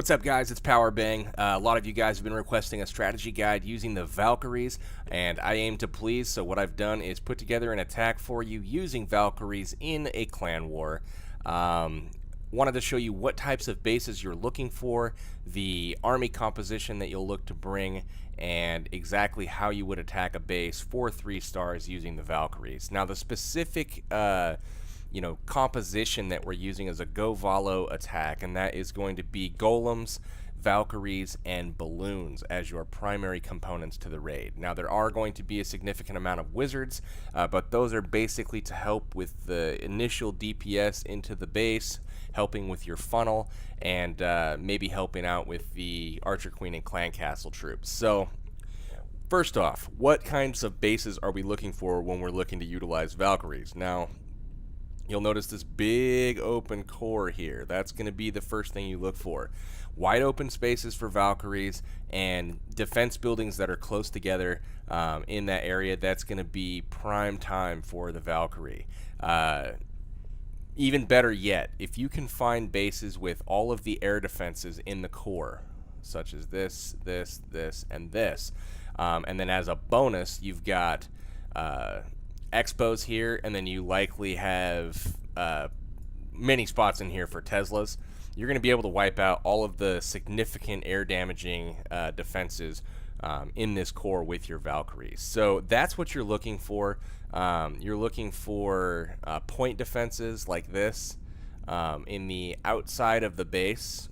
What's up, guys? It's Power Bang. A lot of you guys have been requesting a strategy guide using the Valkyries, and I aim to please. So what I've done is put together an attack for you using Valkyries in a clan war. Wanted to show you what types of bases you're looking for, the army composition that you'll look to bring, and exactly how you would attack a base for 3 stars using the Valkyries. Now, the specific composition that we're using is a GoVaLo attack, and that is going to be golems, Valkyries, and balloons as your primary components to the raid. Now, there are going to be a significant amount of wizards, but those are basically to help with the initial DPS into the base, helping with your funnel, and maybe helping out with the Archer Queen and Clan Castle troops. So, first off, what kinds of bases are we looking for when we're looking to utilize Valkyries? Now, you'll notice this big open core here. That's going to be the first thing you look for. Wide open spaces for Valkyries and defense buildings that are close together in that area. That's going to be prime time for the Valkyrie. Even better yet, if you can find bases with all of the air defenses in the core, such as this, and this, and then as a bonus, you've got Expos here, and then you likely have many spots in here for Teslas. You're going to be able to wipe out all of the significant air damaging defenses in this core with your Valkyries. So that's what you're looking for. You're looking for point defenses like this in the outside of the base.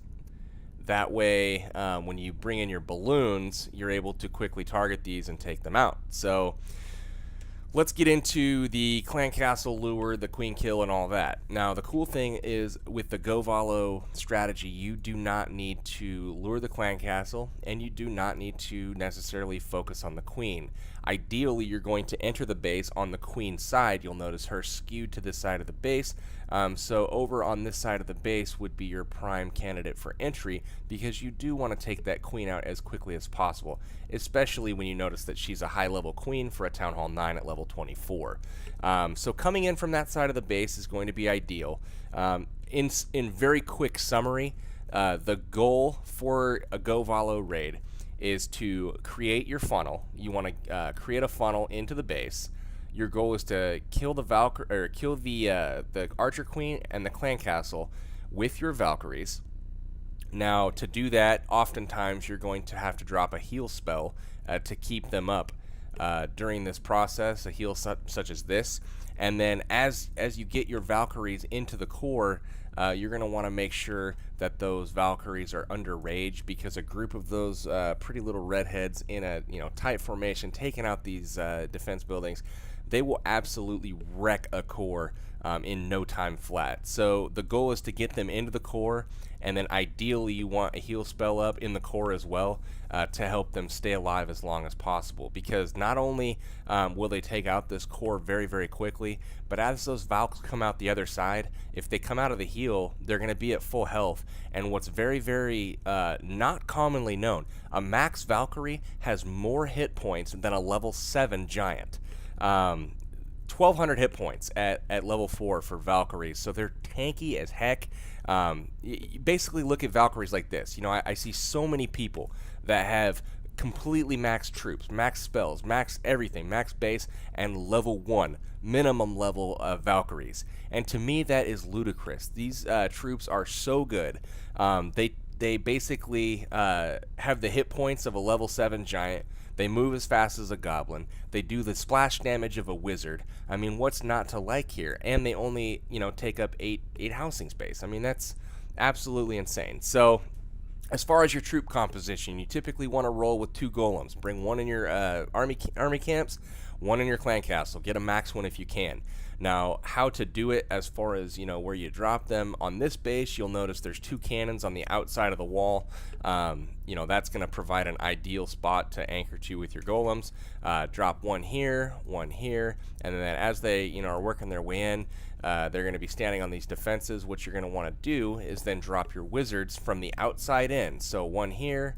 That way, when you bring in your balloons, you're able to quickly target these and take them out. So let's get into the Clan Castle lure, the Queen Kill, and all that. Now, the cool thing is with the GoVaLo strategy, you do not need to lure the Clan Castle, and you do not need to necessarily focus on the Queen. Ideally, you're going to enter the base on the Queen's side. You'll notice her skewed to this side of the base. So over on this side of the base would be your prime candidate for entry, because you do want to take that Queen out as quickly as possible, especially when you notice that she's a high-level Queen for a Town Hall 9 at level 24. So coming in from that side of the base is going to be ideal. In very quick summary, the goal for a GoVaLo raid is to create your funnel. You want to create a funnel into the base. Your goal is to kill the the Archer Queen and the Clan Castle with your Valkyries. Now, to do that, oftentimes you're going to have to drop a heal spell to keep them up during this process, a heal such as this. And then as you get your Valkyries into the core, you're going to want to make sure that those Valkyries are under rage, because a group of those pretty little redheads in a tight formation taking out these defense buildings, they will absolutely wreck a core in no time flat. So the goal is to get them into the core, and then ideally you want a heal spell up in the core as well to help them stay alive as long as possible, because not only will they take out this core very, very quickly, but as those Valks come out the other side, if they come out of the heal, they're going to be at full health. And what's very, very not commonly known, a max Valkyrie has more hit points than a level 7 giant. 1,200 hit points at level 4 for Valkyries, so they're tanky as heck. You basically look at Valkyries like this. I see so many people that have completely maxed troops, max spells, max everything, max base, and level 1 minimum level of Valkyries. And to me, that is ludicrous. These troops are so good. They basically have the hit points of a level 7 giant. They move as fast as a goblin. They do the splash damage of a wizard. I mean, what's not to like here? And they only, take up 8 housing space. I mean, that's absolutely insane. So, as far as your troop composition, you typically want to roll with 2 golems. Bring one in your army camps, one in your clan castle. Get a max one if you can. Now, how to do it as far as, where you drop them on this base, you'll notice there's 2 cannons on the outside of the wall. That's going to provide an ideal spot to anchor to with your golems. Drop one here, and then as they, are working their way in, they're going to be standing on these defenses. What you're going to want to do is then drop your wizards from the outside in. So one here,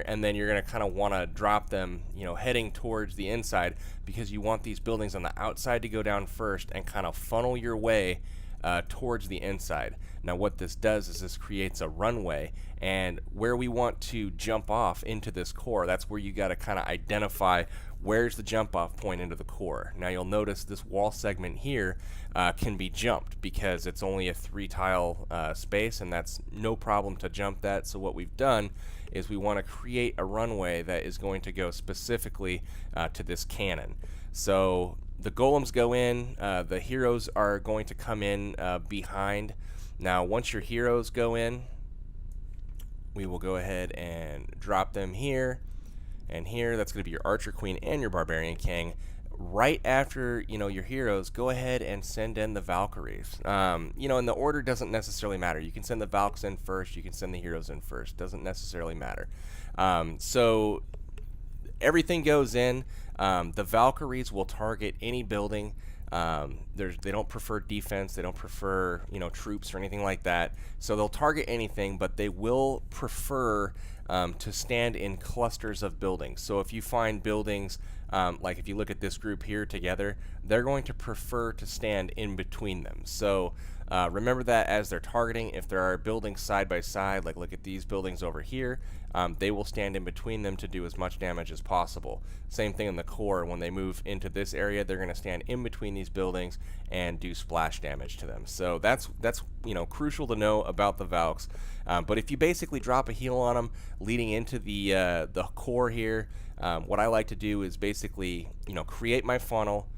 and then you're going to kind of want to drop them, heading towards the inside, because you want these buildings on the outside to go down first and kind of funnel your way towards the inside. Now what this does is this creates a runway, and where we want to jump off into this core, that's where you got to kind of identify where's the jump off point into the core. Now you'll notice this wall segment here can be jumped because it's only a 3 tile space, and that's no problem to jump that. So what we've done is we want to create a runway that is going to go specifically to this cannon. So the golems go in, the heroes are going to come in behind. Now once your heroes go in, we will go ahead and drop them here and here. That's going to be your archer queen and your barbarian king. Right after your heroes, go ahead and send in the Valkyries. And the order doesn't necessarily matter. You can send the Valks in first, you can send the heroes in first, doesn't necessarily matter. So everything goes in. The Valkyries will target any building. They don't prefer defense, they don't prefer troops or anything like that, so they'll target anything, but they will prefer to stand in clusters of buildings. So if you find buildings, like if you look at this group here together, they're going to prefer to stand in between them. So remember that as they're targeting, if there are buildings side by side, like look at these buildings over here, they will stand in between them to do as much damage as possible. Same thing in the core. When they move into this area, they're going to stand in between these buildings and do splash damage to them. So that's crucial to know about the Valks. But if you basically drop a heal on them leading into the core here, what I like to do is basically create my funnel.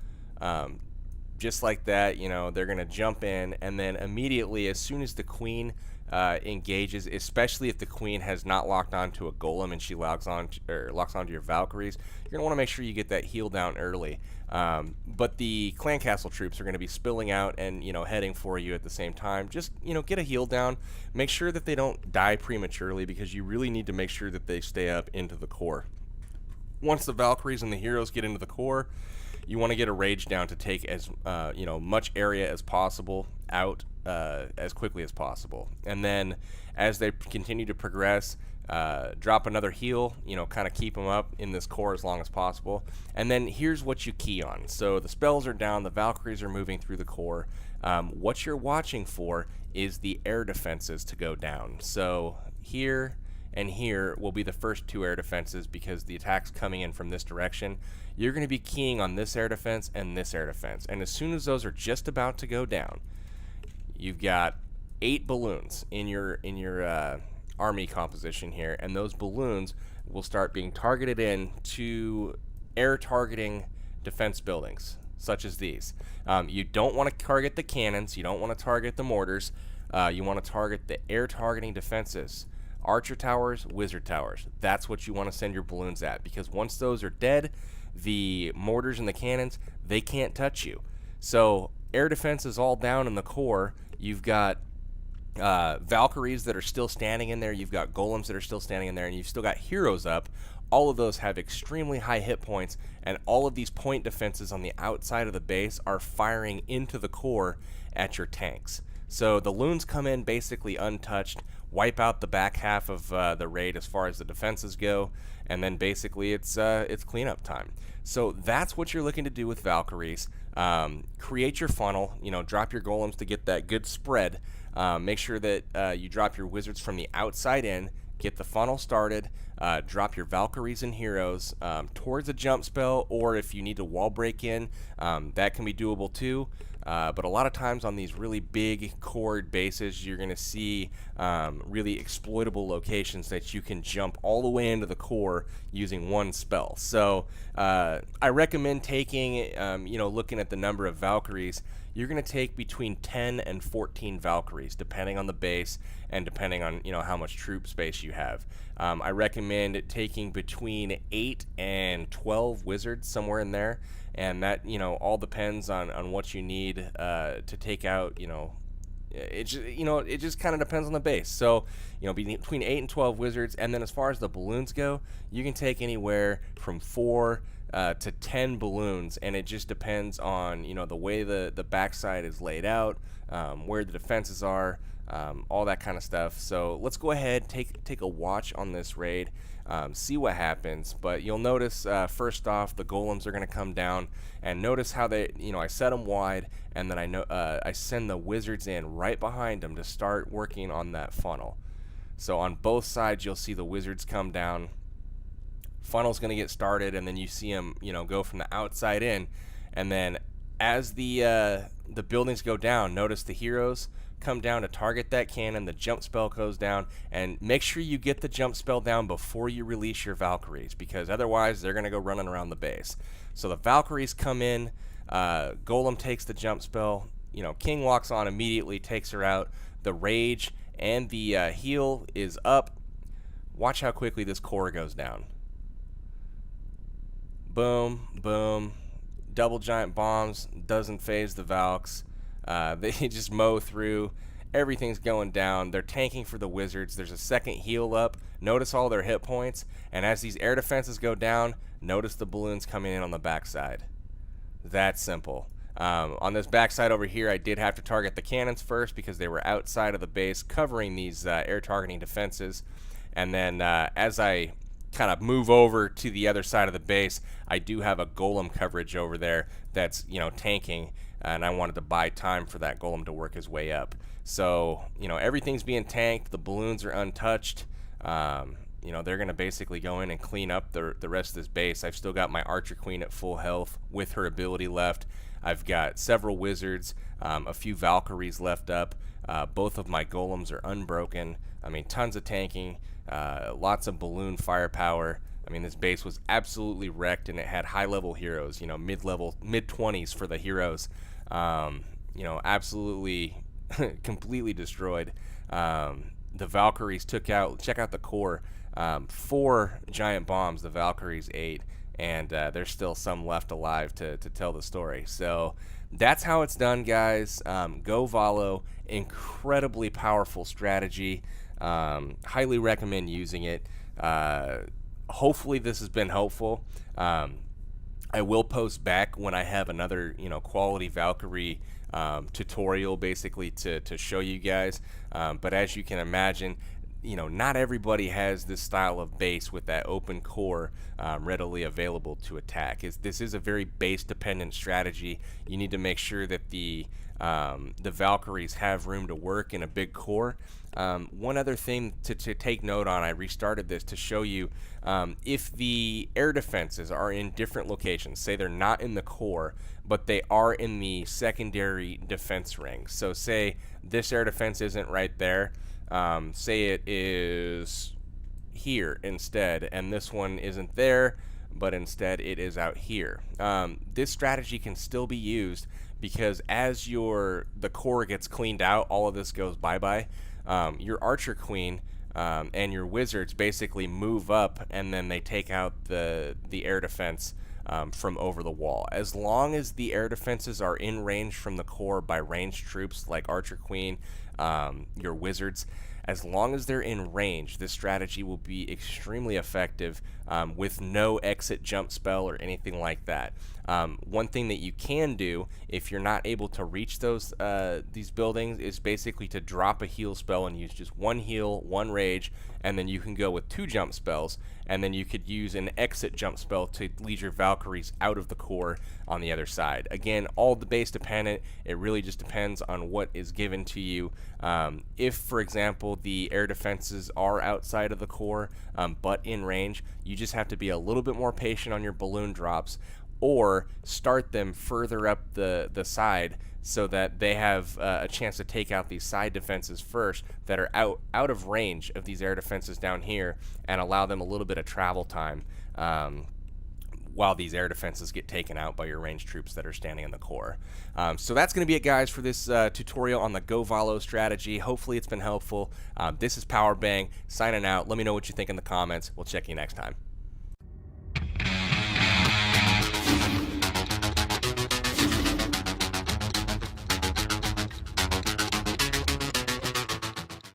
Just like that, they're going to jump in, and then immediately as soon as the queen engages, especially if the queen has not locked onto a golem and she locks onto your Valkyries, you're going to want to make sure you get that heal down early. But the clan castle troops are going to be spilling out and heading for you at the same time. Just get a heal down. Make sure that they don't die prematurely, because you really need to make sure that they stay up into the core. Once the Valkyries and the heroes get into the core, you want to get a rage down to take as much area as possible out as quickly as possible. And then as they continue to progress, drop another heal, kind of keep them up in this core as long as possible. And then here's what you key on. So the spells are down, the Valkyries are moving through the core. What you're watching for is the air defenses to go down. So here and here will be the first 2 air defenses, because the attack's coming in from this direction. You're going to be keying on this air defense and this air defense, and as soon as those are just about to go down, you've got 8 balloons in your army composition here, and those balloons will start being targeted in to air targeting defense buildings such as these. You don't want to target the cannons, you don't want to target the mortars, you want to target the air targeting defenses. Archer towers, wizard towers. That's what you want to send your balloons at, because once those are dead, the mortars and the cannons, they can't touch you. So air defense is all down in the core. You've got Valkyries that are still standing in there. You've got golems that are still standing in there, and you've still got heroes up. All of those have extremely high hit points, and all of these point defenses on the outside of the base are firing into the core at your tanks. So the loons come in basically untouched, wipe out the back half of the raid as far as the defenses go, and then basically it's cleanup time. So that's what you're looking to do with Valkyries. Create your funnel, drop your golems to get that good spread. Make sure that you drop your wizards from the outside in, get the funnel started, drop your Valkyries and heroes towards a jump spell, or if you need to wall break in, that can be doable too. But a lot of times on these really big cored bases, you're going to see really exploitable locations that you can jump all the way into the core using one spell. So I recommend taking, looking at the number of Valkyries, you're going to take between 10 and 14 Valkyries, depending on the base and depending on how much troop space you have. I recommend taking between 8 and 12 wizards, somewhere in there. And that, all depends on what you need to take out, it just kind of depends on the base. So, between 8 and 12 wizards. And then as far as the balloons go, you can take anywhere from 4 to 10 balloons, and it just depends on, the way the backside is laid out, where the defenses are, all that kind of stuff. So let's go ahead, take a watch on this raid, see what happens. But you'll notice first off, the golems are going to come down, and notice how they, I set them wide, and then I send the wizards in right behind them to start working on that funnel. So on both sides, you'll see the wizards come down. Funnel's going to get started, and then you see them, go from the outside in, and then as the buildings go down, notice the heroes come down to target that cannon. The jump spell goes down, and make sure you get the jump spell down before you release your Valkyries, because otherwise they're going to go running around the base. So the Valkyries come in, Golem takes the jump spell, King walks on immediately, takes her out. The rage and the heal is up. Watch how quickly this core goes down. Boom, boom. Double giant bombs, doesn't phase the Valks. They just mow through. Everything's going down. They're tanking for the wizards. There's a second heal up. Notice all their hit points. And as these air defenses go down, notice the balloons coming in on the backside. That simple. On this backside over here, I did have to target the cannons first because they were outside of the base covering these air targeting defenses. And then as I kind of move over to the other side of the base, I do have a golem coverage over there that's tanking, and I wanted to buy time for that golem to work his way up. So everything's being tanked. The balloons are untouched. They're gonna basically go in and clean up the rest of this base. I've still got my archer queen at full health with her ability left. I've got several wizards, a few Valkyries left up. Both of my golems are unbroken. I mean, tons of tanking, lots of balloon firepower. I mean, this base was absolutely wrecked, and it had high-level heroes, mid-level, mid-20s for the heroes. Absolutely, completely destroyed. The Valkyries check out the core, 4 giant bombs, the Valkyries 8, and there's still some left alive to tell the story. So that's how it's done, guys. GoVaLo, incredibly powerful strategy. Highly recommend using it. Hopefully this has been helpful. I will post back when I have another quality Valkyrie tutorial basically to show you guys, but as you can imagine, not everybody has this style of base with that open core readily available to attack. This is a very base dependent strategy. You need to make sure that the Valkyries have room to work in a big core. One other thing to take note on, I restarted this to show you, if the air defenses are in different locations, say they're not in the core, but they are in the secondary defense ring. So say this air defense isn't right there, say it is here instead, and this one isn't there, but instead it is out here. This strategy can still be used because as the core gets cleaned out, all of this goes bye-bye. Your archer queen and your wizards basically move up, and then they take out the air defense from over the wall. As long as the air defenses are in range from the core by ranged troops like archer queen, your wizards, as long as they're in range, this strategy will be extremely effective with no exit jump spell or anything like that. One thing that you can do if you're not able to reach these buildings is basically to drop a heal spell and use just 1 heal, 1 rage, and then you can go with 2 jump spells, and then you could use an exit jump spell to lead your Valkyries out of the core on the other side. Again, all the base dependent. It really just depends on what is given to you. If, for example, the air defenses are outside of the core but in range, you just have to be a little bit more patient on your balloon drops, or start them further up the side so that they have a chance to take out these side defenses first that are out of range of these air defenses down here, and allow them a little bit of travel time while these air defenses get taken out by your ranged troops that are standing in the core. So that's going to be it, guys, for this tutorial on the GoVaLo strategy. Hopefully it's been helpful. This is Powerbang signing out. Let me know what you think in the comments. We'll check you next time.